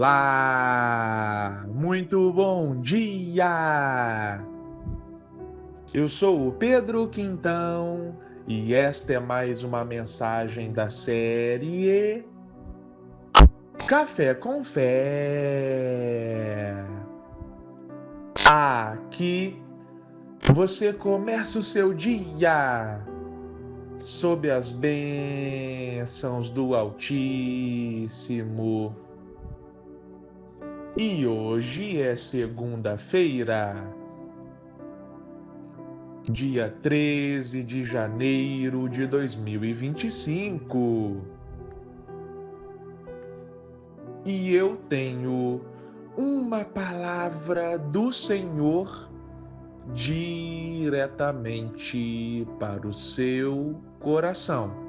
Olá, muito bom dia! Eu sou o Pedro Quintão e esta é mais uma mensagem da série Café com Fé. Aqui você começa o seu dia sob as bênçãos do Altíssimo. E hoje é segunda-feira, dia 13 de janeiro de 2025. E eu tenho uma palavra do Senhor diretamente para o seu coração.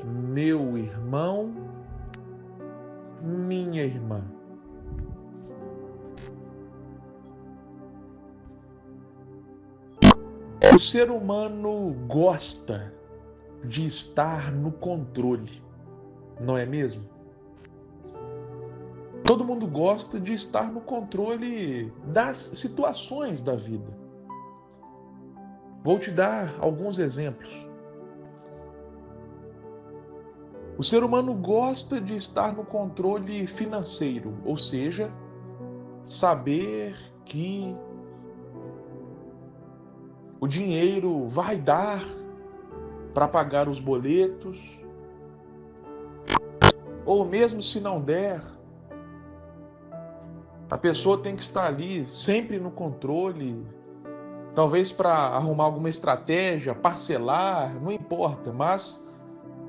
Meu irmão, minha irmã. O ser humano gosta de estar no controle, não é mesmo? Todo mundo gosta de estar no controle das situações da vida. Vou te dar alguns exemplos. O ser humano gosta de estar no controle financeiro, ou seja, saber que o dinheiro vai dar para pagar os boletos, ou mesmo se não der, a pessoa tem que estar ali sempre no controle, talvez para arrumar alguma estratégia, parcelar, não importa, mas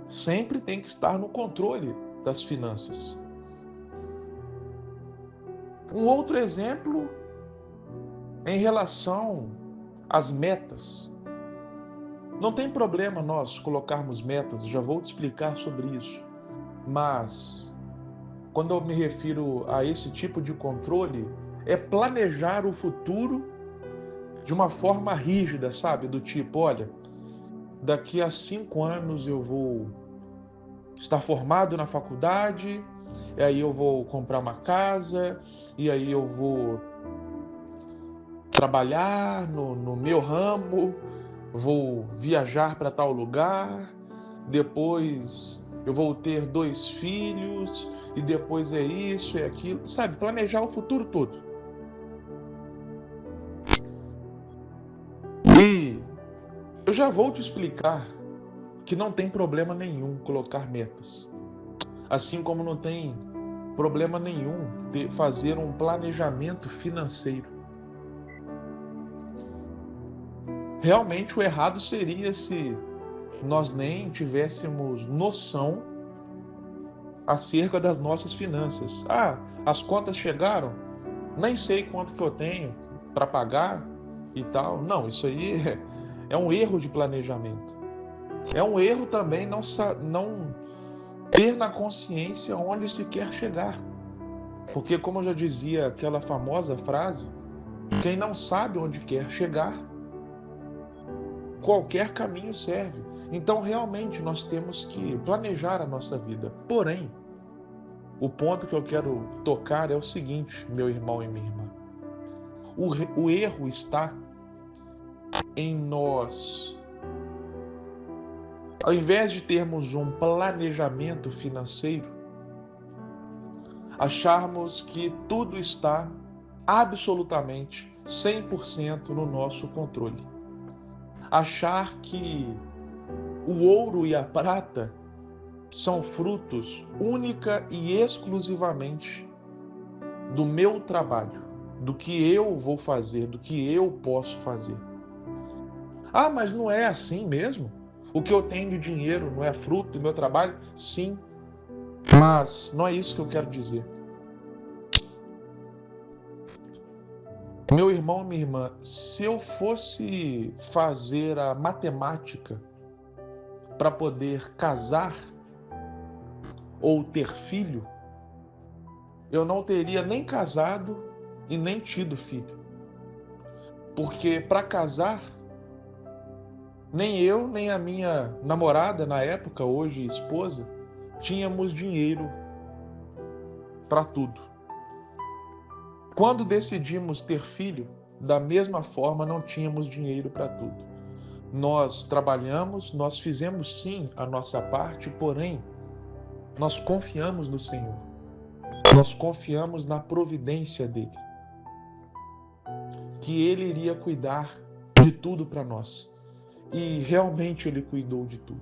sempre tem que estar no controle das finanças. Um outro exemplo em relação às metas. Não tem problema nós colocarmos metas, já vou te explicar sobre isso. Mas quando eu me refiro a esse tipo de controle, é planejar o futuro de uma forma rígida, sabe? Do tipo, olha, daqui a 5 anos eu vou estar formado na faculdade, e aí eu vou comprar uma casa, e aí eu vou trabalhar no meu ramo, vou viajar para tal lugar, depois eu vou ter 2 filhos, e depois é isso, é aquilo, sabe? Planejar o futuro todo. E eu já vou te explicar que não tem problema nenhum colocar metas. Assim como não tem problema nenhum fazer um planejamento financeiro. Realmente o errado seria se nós nem tivéssemos noção acerca das nossas finanças. Ah, as contas chegaram? Nem sei quanto que eu tenho para pagar e tal. Não, isso aí é um erro de planejamento. É um erro também não ter na consciência onde se quer chegar. Porque, como eu já dizia aquela famosa frase, quem não sabe onde quer chegar, qualquer caminho serve. Então, realmente, nós temos que planejar a nossa vida. Porém, o ponto que eu quero tocar é o seguinte, meu irmão e minha irmã. O erro está em nós, ao invés de termos um planejamento financeiro, acharmos que tudo está absolutamente 100% no nosso controle. Achar que o ouro e a prata são frutos única e exclusivamente do meu trabalho, do que eu vou fazer, do que eu posso fazer. Ah, mas não é assim mesmo? O que eu tenho de dinheiro não é fruto do meu trabalho? Sim, mas não é isso que eu quero dizer. Meu irmão, minha irmã, se eu fosse fazer a matemática para poder casar ou ter filho, eu não teria nem casado e nem tido filho. Porque para casar, nem eu, nem a minha namorada na época, hoje esposa, tínhamos dinheiro para tudo. Quando decidimos ter filho, da mesma forma não tínhamos dinheiro para tudo. Nós trabalhamos, nós fizemos sim a nossa parte, porém, nós confiamos no Senhor. Nós confiamos na providência dele, que ele iria cuidar de tudo para nós. E realmente ele cuidou de tudo.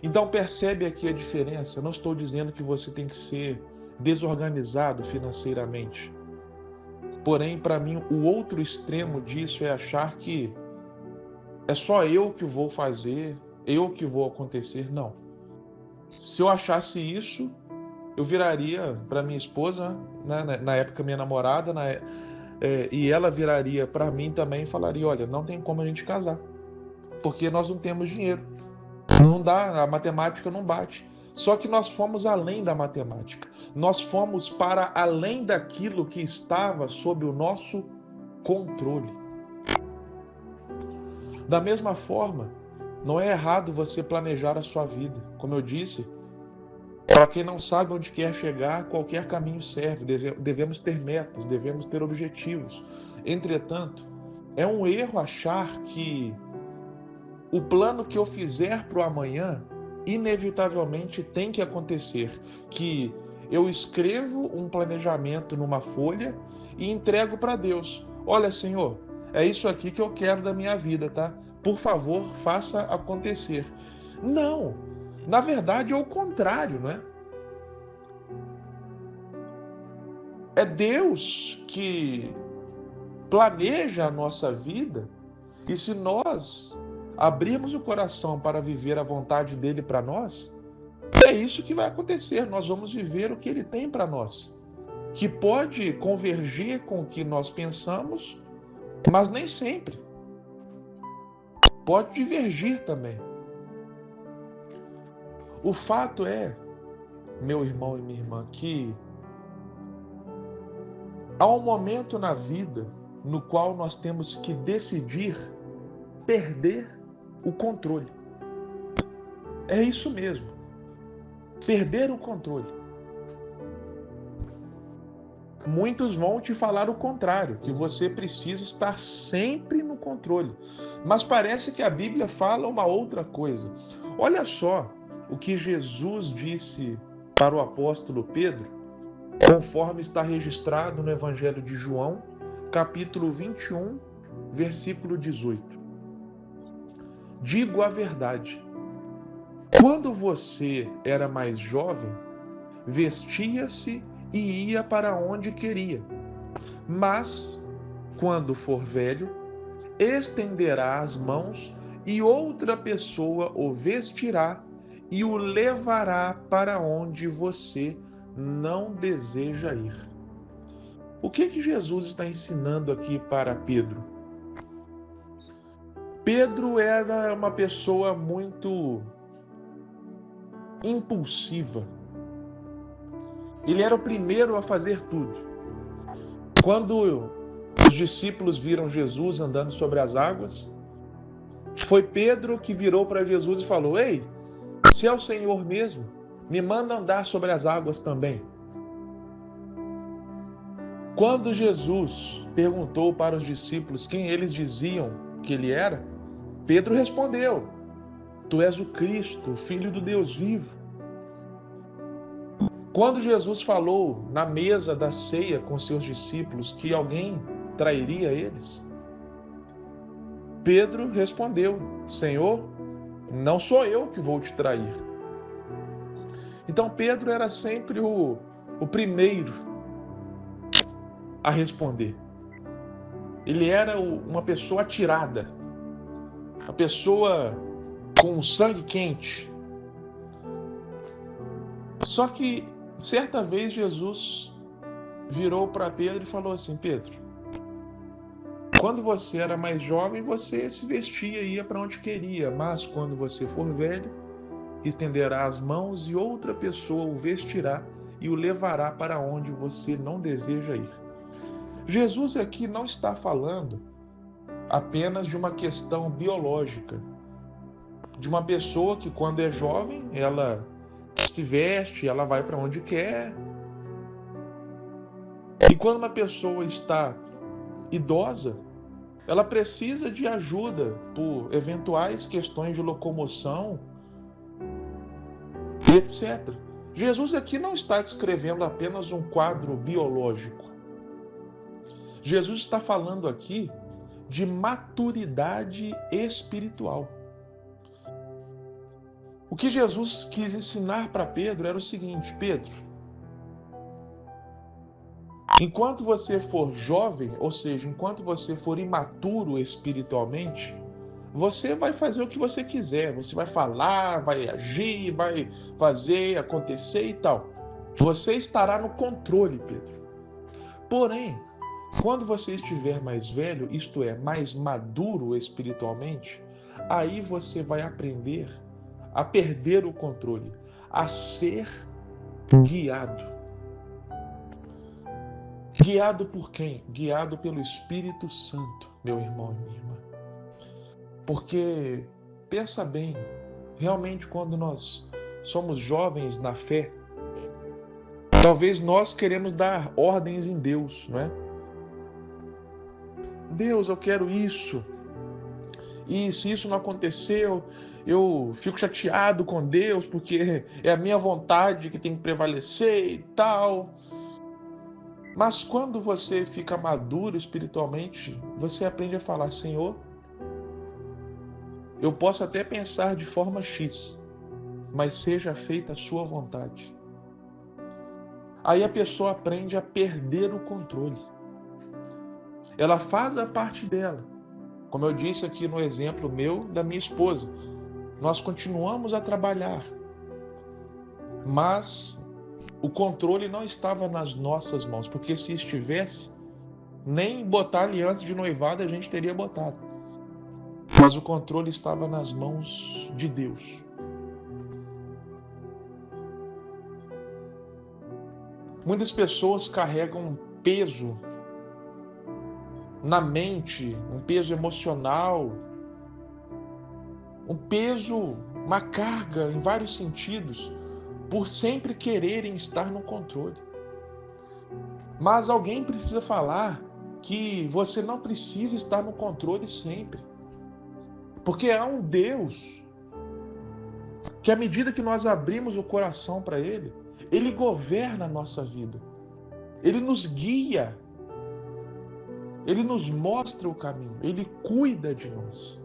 Então percebe aqui a diferença. Eu não estou dizendo que você tem que ser desorganizado financeiramente. Porém, para mim, o outro extremo disso é achar que é só eu que vou fazer, eu que vou acontecer. Não. Se eu achasse isso, eu viraria para minha esposa, né, na época minha namorada, e ela viraria para mim também e falaria: olha, não tem como a gente casar, porque nós não temos dinheiro. Não dá, a matemática não bate. Só que nós fomos além da matemática. Nós fomos para além daquilo que estava sob o nosso controle. Da mesma forma, não é errado você planejar a sua vida. Como eu disse, para quem não sabe onde quer chegar, qualquer caminho serve. Devemos ter metas, devemos ter objetivos. Entretanto, é um erro achar que o plano que eu fizer para o amanhã, inevitavelmente tem que acontecer. Que eu escrevo um planejamento numa folha e entrego para Deus. Olha, Senhor, é isso aqui que eu quero da minha vida, tá? Por favor, faça acontecer. Não, na verdade é o contrário, né? É Deus que planeja a nossa vida, e se nós abrirmos o coração para viver a vontade dele para nós, é isso que vai acontecer. Nós vamos viver o que ele tem para nós, que pode convergir com o que nós pensamos, mas nem sempre. Pode divergir também. O fato é, meu irmão e minha irmã, que há um momento na vida no qual nós temos que decidir perder o controle. É isso mesmo. Perder o controle. Muitos vão te falar o contrário, que você precisa estar sempre no controle. Mas parece que a Bíblia fala uma outra coisa. Olha só o que Jesus disse para o apóstolo Pedro, conforme está registrado no Evangelho de João, capítulo 21, versículo 18. Digo a verdade. Quando você era mais jovem, vestia-se e ia para onde queria. Mas, quando for velho, estenderá as mãos e outra pessoa o vestirá e o levará para onde você não deseja ir. O que Jesus está ensinando aqui para Pedro? Pedro era uma pessoa muito impulsiva. Ele era o primeiro a fazer tudo. Quando os discípulos viram Jesus andando sobre as águas, foi Pedro que virou para Jesus e falou: ei, se é o Senhor mesmo, me manda andar sobre as águas também. Quando Jesus perguntou para os discípulos quem eles diziam que ele era, Pedro respondeu: tu és o Cristo, o Filho do Deus vivo. Quando Jesus falou na mesa da ceia com seus discípulos que alguém trairia eles, Pedro respondeu: Senhor, não sou eu que vou te trair. Então Pedro era sempre o primeiro a responder. Ele era uma pessoa atirada, uma pessoa com sangue quente. Só que certa vez Jesus virou para Pedro e falou assim: Pedro, quando você era mais jovem, você se vestia e ia para onde queria, mas quando você for velho, estenderá as mãos e outra pessoa o vestirá e o levará para onde você não deseja ir. Jesus aqui não está falando apenas de uma questão biológica, de uma pessoa que quando é jovem, ela se veste, ela vai para onde quer. E quando uma pessoa está idosa, ela precisa de ajuda por eventuais questões de locomoção e etc. Jesus aqui não está descrevendo apenas um quadro biológico. Jesus está falando aqui de maturidade espiritual. O que Jesus quis ensinar para Pedro era o seguinte: Pedro, enquanto você for jovem, ou seja, enquanto você for imaturo espiritualmente, você vai fazer o que você quiser, você vai falar, vai agir, vai fazer acontecer e tal. Você estará no controle, Pedro. Porém, quando você estiver mais velho, isto é, mais maduro espiritualmente, aí você vai aprender a perder o controle, a ser guiado. Guiado por quem? Guiado pelo Espírito Santo, meu irmão e minha irmã. Porque, pensa bem, realmente quando nós somos jovens na fé, talvez nós queremos dar ordens em Deus, não é? Deus, eu quero isso. E se isso não aconteceu, eu fico chateado com Deus, porque é a minha vontade que tem que prevalecer e tal. Mas quando você fica maduro espiritualmente, você aprende a falar: Senhor, eu posso até pensar de forma X, mas seja feita a sua vontade. Aí a pessoa aprende a perder o controle. Ela faz a parte dela. Como eu disse aqui no exemplo meu da minha esposa, nós continuamos a trabalhar, mas o controle não estava nas nossas mãos, porque se estivesse, nem botar aliança de noivado a gente teria botado. Mas o controle estava nas mãos de Deus. Muitas pessoas carregam um peso na mente, um peso emocional, um peso, uma carga em vários sentidos, por sempre quererem estar no controle. Mas alguém precisa falar que você não precisa estar no controle sempre. Porque há um Deus que, à medida que nós abrimos o coração para Ele, Ele governa a nossa vida. Ele nos guia. Ele nos mostra o caminho. Ele cuida de nós.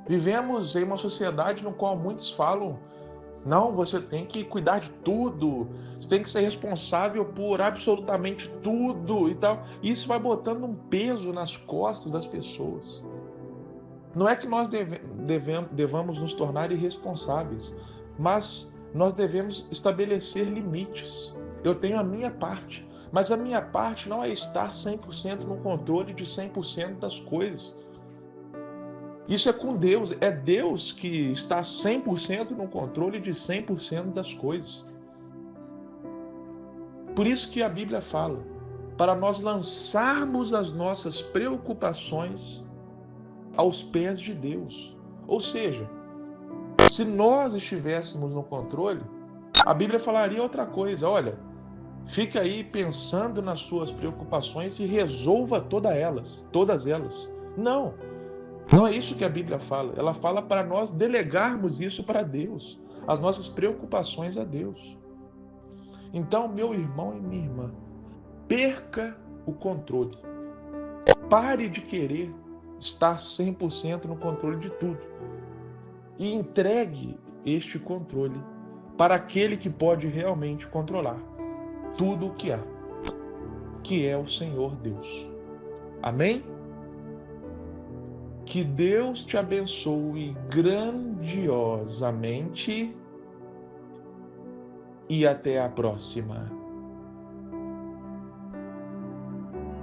Vivemos em uma sociedade no qual muitos falam: não, você tem que cuidar de tudo, você tem que ser responsável por absolutamente tudo e tal. Isso vai botando um peso nas costas das pessoas. Não é que nós devamos nos tornar irresponsáveis, mas nós devemos estabelecer limites. Eu tenho a minha parte, mas a minha parte não é estar 100% no controle de 100% das coisas. Isso é com Deus, é Deus que está 100% no controle de 100% das coisas. Por isso que a Bíblia fala, para nós lançarmos as nossas preocupações aos pés de Deus. Ou seja, se nós estivéssemos no controle, a Bíblia falaria outra coisa: olha, fica aí pensando nas suas preocupações e resolva todas elas. Não. Não é isso que a Bíblia fala. Ela fala para nós delegarmos isso para Deus, as nossas preocupações a Deus. Então, meu irmão e minha irmã, perca o controle. Pare de querer estar 100% no controle de tudo. E entregue este controle para aquele que pode realmente controlar tudo o que há, que é o Senhor Deus. Amém? Que Deus te abençoe grandiosamente e até a próxima.